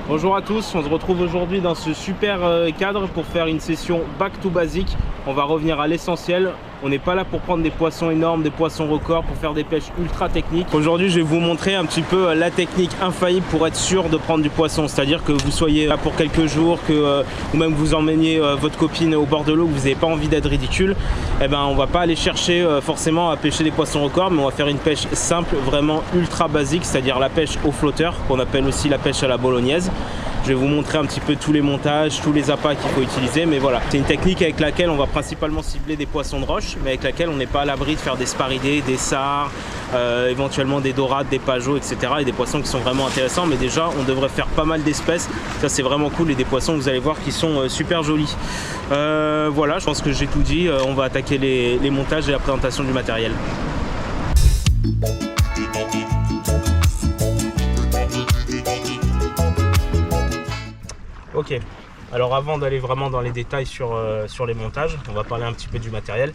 Bonjour à tous, on se retrouve aujourd'hui dans ce super cadre pour faire une session back to basic. On va revenir à l'essentiel. On n'est pas là pour prendre des poissons énormes, des poissons records, pour faire des pêches ultra techniques. Aujourd'hui, je vais vous montrer un petit peu la technique infaillible pour être sûr de prendre du poisson. C'est-à-dire que vous soyez là pour quelques jours, ou même que vous emmeniez votre copine au bord de l'eau, que vous n'avez pas envie d'être ridicule. Eh ben, on va pas aller chercher forcément à pêcher des poissons records, mais on va faire une pêche simple, vraiment ultra basique, c'est-à-dire la pêche au flotteur, qu'on appelle aussi la pêche à la bolognaise. Je vais vous montrer un petit peu tous les montages, tous les appâts qu'il faut utiliser, mais voilà. C'est une technique avec laquelle on va principalement cibler des poissons de roche, mais avec laquelle on n'est pas à l'abri de faire des sparidés, des sars, éventuellement des dorades, des pageaux, etc. Et des poissons qui sont vraiment intéressants, mais déjà on devrait faire pas mal d'espèces. Ça c'est vraiment cool, et des poissons vous allez voir qui sont super jolis. Voilà, je pense que j'ai tout dit. On va attaquer les montages et la présentation du matériel. Ok, alors avant d'aller vraiment dans les détails sur les montages, on va parler un petit peu du matériel.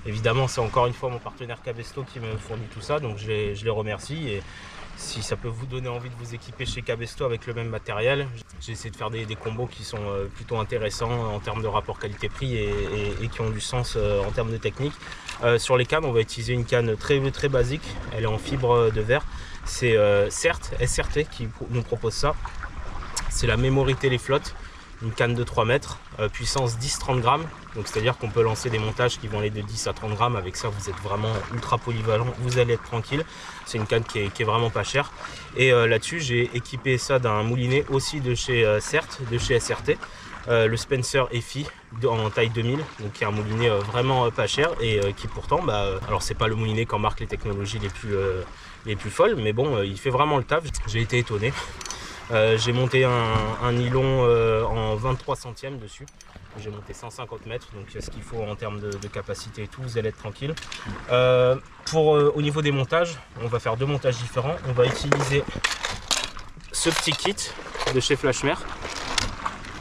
Évidemment, c'est encore une fois mon partenaire Cabesto qui me fournit tout ça, donc je les remercie. Et si ça peut vous donner envie de vous équiper chez Cabesto avec le même matériel, j'ai essayé de faire des combos qui sont plutôt intéressants en termes de rapport qualité-prix et qui ont du sens en termes de technique. Sur les cannes, on va utiliser une canne très basique, elle est en fibre de verre. C'est SRT qui nous propose ça. C'est la Memory Téléflotte, une canne de 3 mètres, puissance 10-30 grammes. Donc c'est-à-dire qu'on peut lancer des montages qui vont aller de 10 à 30 grammes. Avec ça, vous êtes vraiment ultra polyvalent, vous allez être tranquille. C'est une canne qui est vraiment pas chère. Et là-dessus, j'ai équipé ça d'un moulinet aussi de chez SRT. Le Spencer EFI en taille 2000, donc qui est un moulinet vraiment pas cher et qui pourtant, alors c'est pas le moulinet qu'embarque les technologies les plus folles, mais bon, il fait vraiment le taf. J'ai été étonné. J'ai monté un nylon en 23 centièmes dessus. J'ai monté 150 mètres, donc ce qu'il faut en termes de capacité et tout, vous allez être tranquille. Au niveau des montages, on va faire deux montages différents. On va utiliser ce petit kit de chez Flashmer,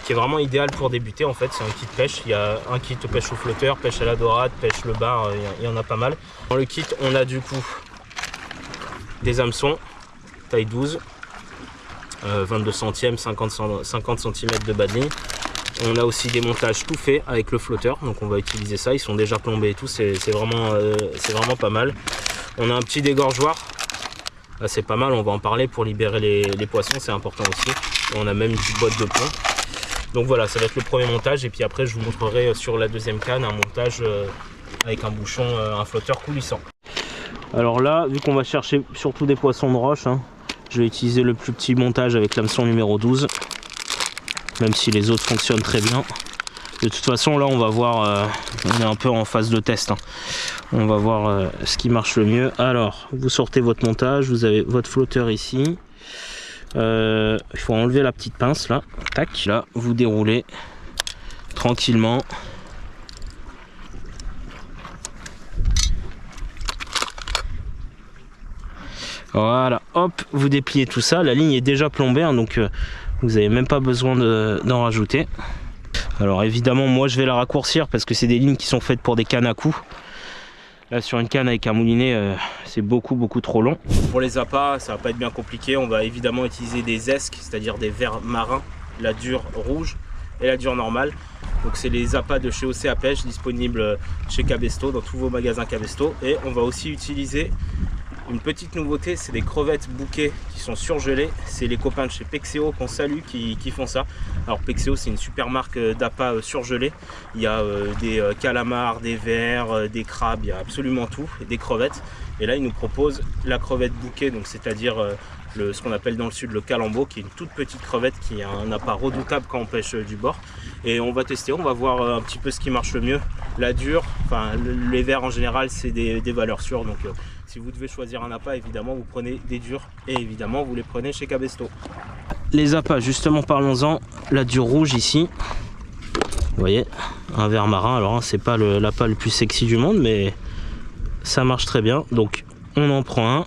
qui est vraiment idéal pour débuter. En fait, c'est un kit pêche. Il y a un kit pêche au flotteur, pêche à la dorade, pêche le bar, il y en a pas mal. Dans le kit, on a du coup des hameçons taille 12. 22 centièmes, 50 cm de bas de ligne. On a aussi des montages tout faits avec le flotteur, donc on va utiliser ça. Ils sont déjà plombés et tout, c'est vraiment pas mal. On a un petit dégorgeoir, c'est pas mal, on va en parler pour libérer les poissons, c'est important aussi. Et on a même une petite boîte de plomb. Donc voilà, ça va être le premier montage, et puis après je vous montrerai sur la deuxième canne un montage avec un bouchon, un flotteur coulissant. Alors là, vu qu'on va chercher surtout des poissons de roche, je vais utiliser le plus petit montage avec l'hameçon numéro 12, même si les autres fonctionnent très bien. De toute façon, là on va voir, on est un peu en phase de test, on va voir ce qui marche le mieux. Alors, vous sortez votre montage, vous avez votre flotteur ici, il faut enlever la petite pince là, tac, là vous déroulez tranquillement. Voilà, hop, vous dépliez tout ça. La ligne est déjà plombée, donc vous n'avez même pas besoin d'en rajouter. Alors évidemment, moi je vais la raccourcir parce que c'est des lignes qui sont faites pour des cannes à coups. Là, sur une canne avec un moulinet, c'est beaucoup trop long. Pour les appâts, ça va pas être bien compliqué. On va évidemment utiliser des esques, c'est-à-dire des vers marins, la dure rouge et la dure normale. Donc c'est les appâts de chez OCA Pêche, disponibles chez Cabesto, dans tous vos magasins Cabesto. Et on va aussi utiliser une petite nouveauté, c'est des crevettes bouquets qui sont surgelées. C'est les copains de chez Pexeo qu'on salue qui font ça. Alors Pexeo, c'est une super marque d'appâts surgelés. Il y a des calamars, des vers, des crabes, il y a absolument tout, et des crevettes. Et là, ils nous proposent la crevette bouquet, donc c'est-à-dire ce qu'on appelle dans le sud le calambo, qui est une toute petite crevette qui a un appât redoutable quand on pêche du bord. Et on va tester, on va voir un petit peu ce qui marche le mieux. La dure, enfin les vers en général, c'est des valeurs sûres, donc si vous devez choisir un appât, évidemment vous prenez des durs, et évidemment vous les prenez chez Cabesto. Les appâts, justement, parlons-en. La dure rouge ici, vous voyez, un ver marin. Alors c'est pas l'appât le plus sexy du monde, mais ça marche très bien. Donc on en prend un.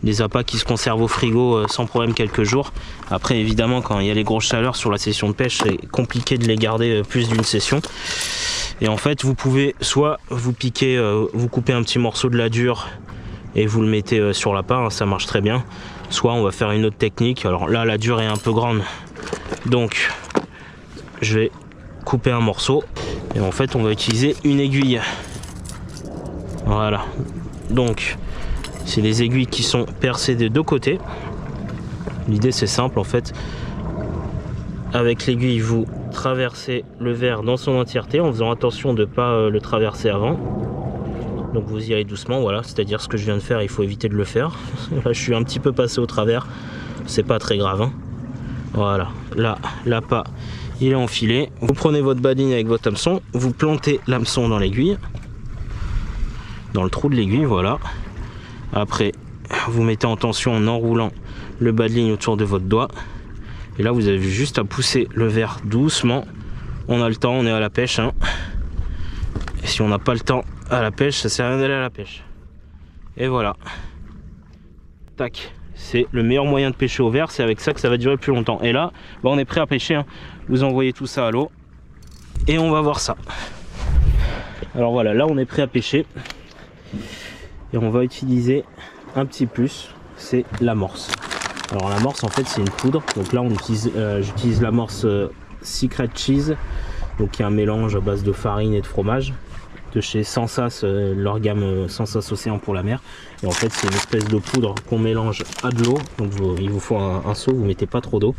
Des appâts qui se conservent au frigo sans problème quelques jours. Après évidemment, quand il y a les grosses chaleurs sur la session de pêche, c'est compliqué de les garder plus d'une session. Et en fait, vous pouvez soit vous piquer, vous coupez un petit morceau de la dure et vous le mettez sur l'appât, ça marche très bien. soit on va faire une autre technique. Alors là, la durée est un peu grande, donc je vais couper un morceau et en fait on va utiliser une aiguille. Voilà, donc c'est des aiguilles qui sont percées des deux côtés. L'idée c'est simple en fait, avec l'aiguille vous traversez le verre dans son entièreté en faisant attention de ne pas le traverser avant. Donc vous y allez doucement, voilà, c'est-à-dire ce que je viens de faire, il faut éviter de le faire. Là je suis un petit peu passé au travers, c'est pas très grave, hein. Voilà, là l'appât il est enfilé. Vous prenez votre badine avec votre hameçon, vous plantez l'hameçon dans l'aiguille, dans le trou de l'aiguille, voilà. Après vous mettez en tension en enroulant le bas de ligne autour de votre doigt. Et là vous avez juste à pousser le verre doucement. On a le temps, on est à la pêche, hein. Et si on n'a pas le temps à la pêche, ça sert à rien d'aller à la pêche. Et voilà. Tac. C'est le meilleur moyen de pêcher au verre, c'est avec ça que ça va durer plus longtemps. Et là, bah on est prêt à pêcher, hein. Vous envoyez tout ça à l'eau et on va voir ça. Alors voilà, là on est prêt à pêcher. Et on va utiliser un petit plus, c'est l'amorce. Alors l'amorce en fait c'est une poudre. Donc là on utilise, j'utilise l'amorce Secret Cheese, donc qui est un mélange à base de farine et de fromage de chez Sensas, leur gamme Sensas Océan pour la mer. Et en fait c'est une espèce de poudre qu'on mélange à de l'eau. Donc il vous faut un seau, vous mettez pas trop d'eau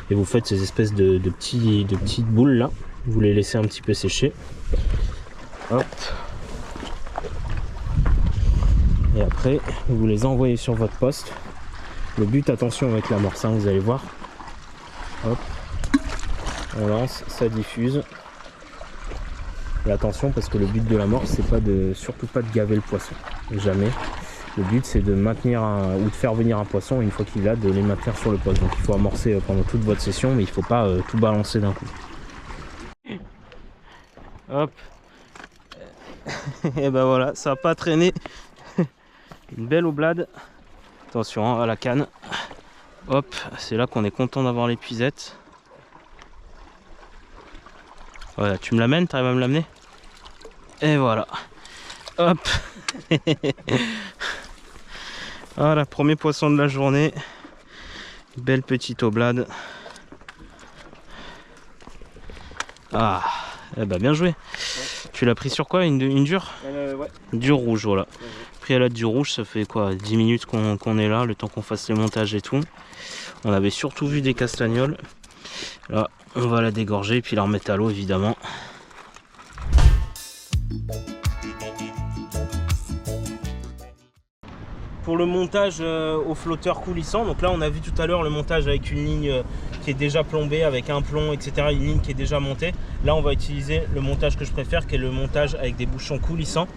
et vous faites ces espèces de petites boules là. Vous les laissez un petit peu sécher. Hop. Et après vous les envoyez sur votre poste. Le but, attention avec l'amorce, hein, vous allez voir. Hop. On lance, ça diffuse. Et attention parce que le but de l'amorce c'est pas surtout pas de gaver le poisson, jamais. Le but c'est de maintenir ou de faire venir un poisson, et une fois qu'il est là, de les maintenir sur le poste. Donc il faut amorcer pendant toute votre session, mais il faut pas tout balancer d'un coup. Hop. Et ben voilà, ça n'a pas traîné. Une belle oblade. Attention hein, à la canne. Hop, c'est là qu'on est content d'avoir l'épuisette. Voilà, tu me l'amènes, tu arrives à me l'amener? Et voilà. Hop. Voilà, premier poisson de la journée. Belle petite oblade. Ah, eh ben bien joué. Ouais. Tu l'as pris sur quoi? Une dure? Ouais. Dure rouge, voilà. Ouais. Pris à la dure rouge, ça fait quoi? 10 minutes qu'on est là, le temps qu'on fasse les montages et tout. On avait surtout vu des castagnols. Là, on va la dégorger et puis la remettre à l'eau évidemment. Pour le montage au flotteur coulissant, donc là on a vu tout à l'heure le montage avec une ligne qui est déjà plombée, avec un plomb, etc. Une ligne qui est déjà montée. Là on va utiliser le montage que je préfère, qui est le montage avec des bouchons coulissants.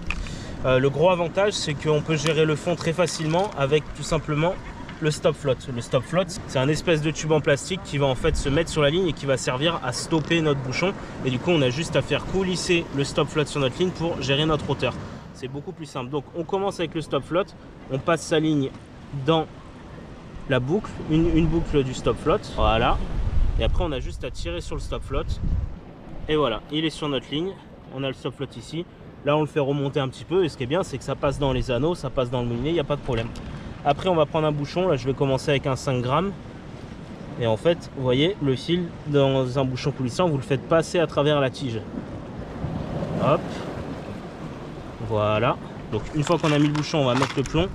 Le gros avantage c'est qu'on peut gérer le fond très facilement avec tout simplement le stop float. Le stop float c'est un espèce de tube en plastique qui va en fait se mettre sur la ligne et qui va servir à stopper notre bouchon. Et du coup on a juste à faire coulisser le stop float sur notre ligne pour gérer notre hauteur. C'est beaucoup plus simple. Donc on commence avec le stop float, on passe sa ligne dans la boucle, une boucle du stop float, voilà. Et après on a juste à tirer sur le stop float. Et voilà, il est sur notre ligne, on a le stop float ici. Là on le fait remonter un petit peu et ce qui est bien c'est que ça passe dans les anneaux, ça passe dans le moulinet, il n'y a pas de problème. Après on va prendre un bouchon, là je vais commencer avec un 5 grammes. Et en fait, vous voyez, le fil dans un bouchon coulissant, vous le faites passer à travers la tige. Hop. Voilà, donc une fois qu'on a mis le bouchon, on va mettre le plomb.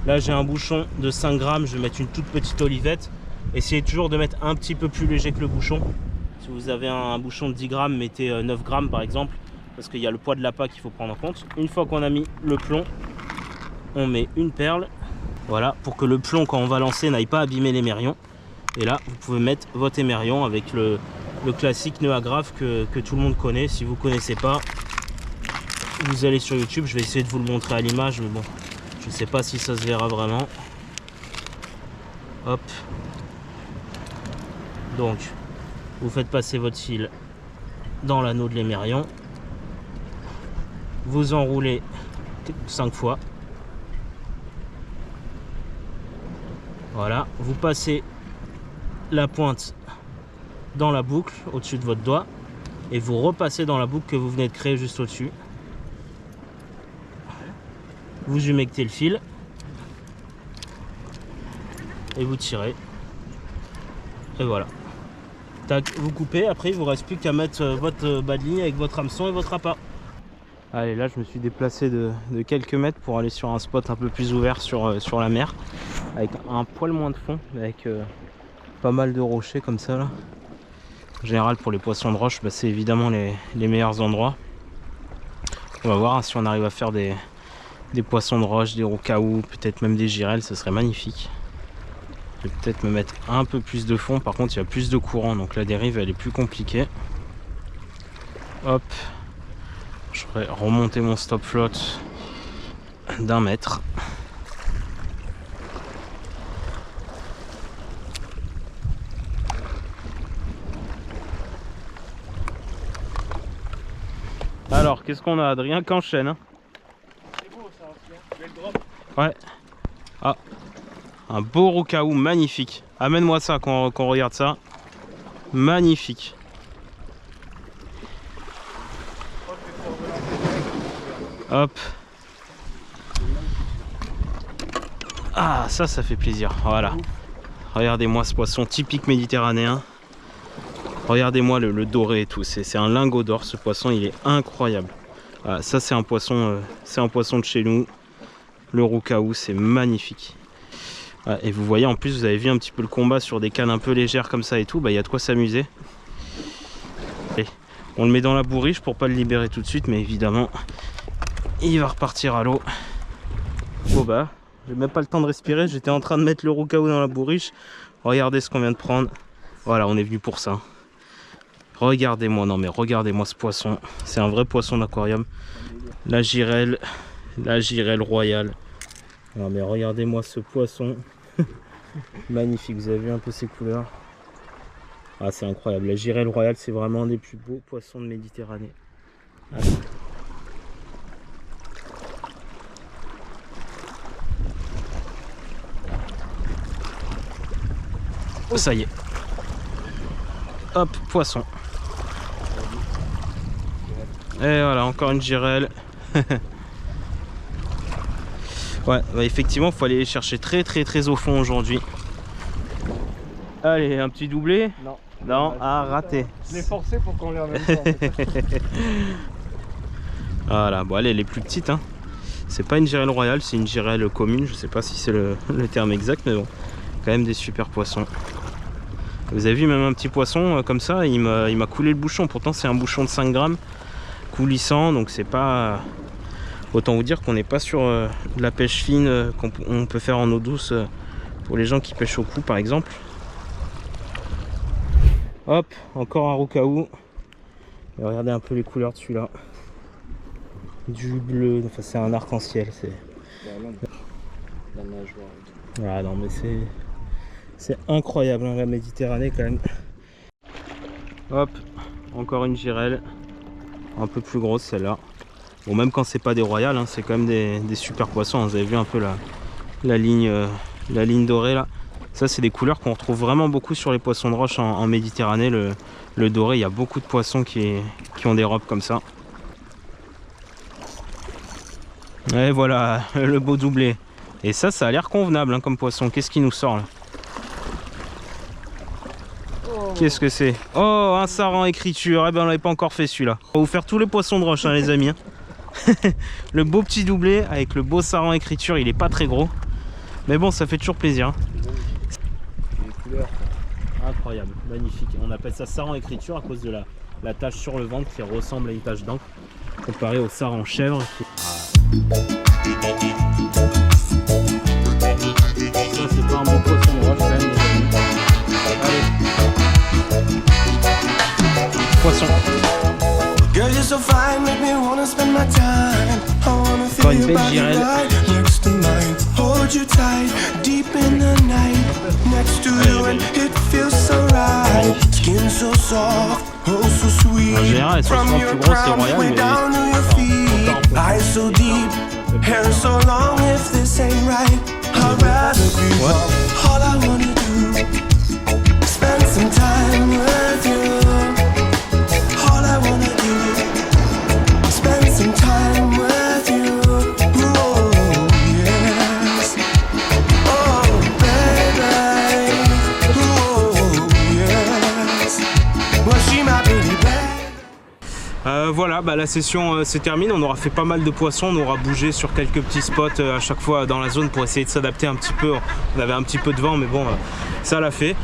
Là j'ai un bouchon de 5 grammes, je vais mettre une toute petite olivette. Essayez toujours de mettre un petit peu plus léger que le bouchon. Si vous avez un bouchon de 10 grammes, mettez 9 grammes par exemple, parce qu'il y a le poids de l'appât qu'il faut prendre en compte. Une fois qu'on a mis le plomb, on met une perle. Voilà, pour que le plomb quand on va lancer n'aille pas abîmer l'émerion. Et là vous pouvez mettre votre émerion avec le classique nœud agrafe que tout le monde connaît. Si vous ne connaissez pas, vous allez sur YouTube, je vais essayer de vous le montrer à l'image, mais bon, je ne sais pas si ça se verra vraiment. Hop. Donc, vous faites passer votre fil dans l'anneau de l'émerion. Vous enroulez 5 fois. Voilà. Vous passez la pointe dans la boucle au-dessus de votre doigt et vous repassez dans la boucle que vous venez de créer juste au-dessus. Vous humectez le fil. et vous tirez. Et voilà. Tac, vous coupez, après il vous reste plus qu'à mettre votre bas de ligne avec votre hameçon et votre appât. Allez, là je me suis déplacé de quelques mètres pour aller sur un spot un peu plus ouvert sur la mer, avec un poil moins de fond, avec pas mal de rochers comme ça là. En général pour les poissons de roche, bah, c'est évidemment les meilleurs endroits. On va voir hein, si on arrive à faire des poissons de roche, des roucaous, peut-être même des girelles, ce serait magnifique. Je vais peut-être me mettre un peu plus de fond, par contre il y a plus de courant, donc la dérive elle est plus compliquée. Hop, je vais remonter mon stop flotte d'1 mètre. Alors qu'est-ce qu'on a, Adrien qu'enchaîne hein. C'est beau ça, je vais le drop. Ouais. Ah, un beau roucaou magnifique. Amène-moi ça qu'on regarde ça. Magnifique. Hop. Ah, ça fait plaisir. Voilà. Regardez-moi ce poisson typique méditerranéen. Regardez-moi le doré et tout. C'est un lingot d'or ce poisson. Il est incroyable. Voilà, ça c'est un poisson de chez nous. Le roucaou, c'est magnifique. Et vous voyez en plus, vous avez vu un petit peu le combat sur des cannes un peu légères comme ça et tout, bah il y a de quoi s'amuser. On le met dans la bourriche pour pas le libérer tout de suite, mais évidemment il va repartir à l'eau. Bon bah, j'ai même pas le temps de respirer, j'étais en train de mettre le roucaou dans la bourriche. Regardez ce qu'on vient de prendre. Voilà, on est venu pour ça. Regardez-moi, non mais regardez-moi ce poisson. C'est un vrai poisson d'aquarium. La girelle royale. Non mais regardez-moi ce poisson. Magnifique, vous avez vu un peu ses couleurs. Ah c'est incroyable, la girelle royale c'est vraiment un des plus beaux poissons de Méditerranée. Allez. Oh, ça y est. Hop, poisson. Et voilà, encore une girelle. Ouais, bah effectivement, il faut aller les chercher très au fond aujourd'hui. Allez, un petit doublé. Non. Non, ah, raté. Je l'ai forcé pour qu'on les revienne pas. Voilà, bon, allez, les plus petites. Hein. C'est pas une girelle royale, c'est une girelle commune. Je sais pas si c'est le terme exact, mais bon, quand même des super poissons. Vous avez vu, même un petit poisson comme ça, il m'a coulé le bouchon. Pourtant, c'est un bouchon de 5 grammes, coulissant, donc c'est pas. Autant vous dire qu'on n'est pas sur de la pêche fine qu'on peut faire en eau douce pour les gens qui pêchent au cou par exemple. Hop, encore un roucaou. Et regardez un peu les couleurs de celui-là. Du bleu, enfin c'est un arc-en-ciel. Ah non mais c'est incroyable hein, la Méditerranée quand même. Hop, encore une girelle. Un peu plus grosse celle-là. Bon, même quand c'est pas des royales, hein, c'est quand même des super poissons. Vous avez vu un peu la ligne dorée là. Ça, c'est des couleurs qu'on retrouve vraiment beaucoup sur les poissons de roche en Méditerranée. Le doré, il y a beaucoup de poissons qui ont des robes comme ça. Et voilà, le beau doublé. Et ça a l'air convenable hein, comme poisson. Qu'est-ce qui nous sort là? Qu'est-ce que c'est? Oh, un saran écriture. Eh ben, on l'avait pas encore fait celui-là. On va vous faire tous les poissons de roche, hein, les amis. Hein. Le beau petit doublé avec le beau saran écriture, il est pas très gros. Mais bon, ça fait toujours plaisir. Hein. Les couleurs incroyables, magnifique. On appelle ça saran écriture à cause de la tache sur le ventre qui ressemble à une tache d'encre comparé au saran chèvre. Ça, c'est pas un bon poisson de roche quand même, les amis. Allez. Poisson. Encore une belle girelle. En général, elles sont souvent plus grosses et royales, mais Voilà, la session se termine. On aura fait pas mal de poissons, on aura bougé sur quelques petits spots à chaque fois dans la zone pour essayer de s'adapter un petit peu. On avait un petit peu de vent, mais bon, ça l'a fait.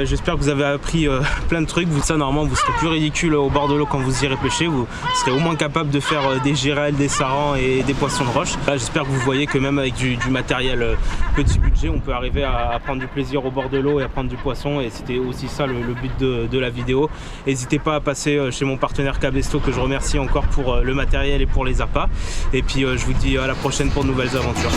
J'espère que vous avez appris plein de trucs. Ça, normalement, vous serez plus ridicule au bord de l'eau quand vous irez pêcher. Vous serez au moins capable de faire des girelles, des sarans et des poissons de roche. Là, j'espère que vous voyez que même avec du matériel petit budget, on peut arriver à prendre du plaisir au bord de l'eau et à prendre du poisson. Et c'était aussi ça le but de la vidéo. N'hésitez pas à passer chez mon partenaire Cabesto, que je remercie encore pour le matériel et pour les appâts. Et puis je vous dis à la prochaine pour de nouvelles aventures.